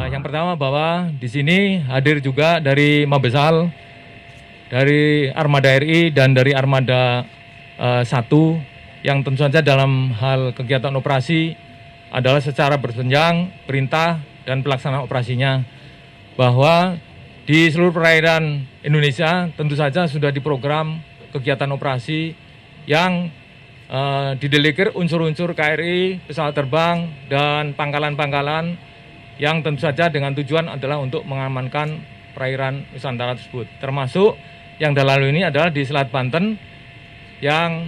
Yang pertama bahwa di sini hadir juga dari Mabesal, dari Armada RI dan dari Armada 1 yang tentu saja dalam hal kegiatan operasi adalah secara berjenjang perintah dan pelaksanaan operasinya, bahwa di seluruh perairan Indonesia tentu saja sudah diprogram kegiatan operasi yang didelegir unsur-unsur KRI, pesawat terbang, dan pangkalan-pangkalan yang tentu saja dengan tujuan adalah untuk mengamankan perairan Nusantara tersebut. Termasuk yang lalu ini adalah di Selat Banten yang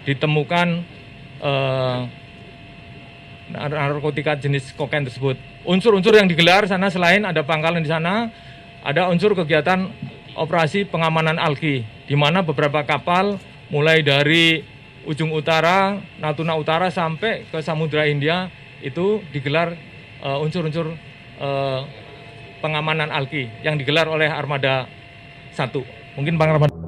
ditemukan narkotika jenis kokain tersebut. Unsur-unsur yang digelar sana selain ada pangkalan di sana, ada unsur kegiatan operasi pengamanan alki, di mana beberapa kapal mulai dari ujung utara, Natuna Utara sampai ke Samudra Hindia itu digelar unsur-unsur pengamanan alki yang digelar oleh Armada 1. Mungkin Bang Armada.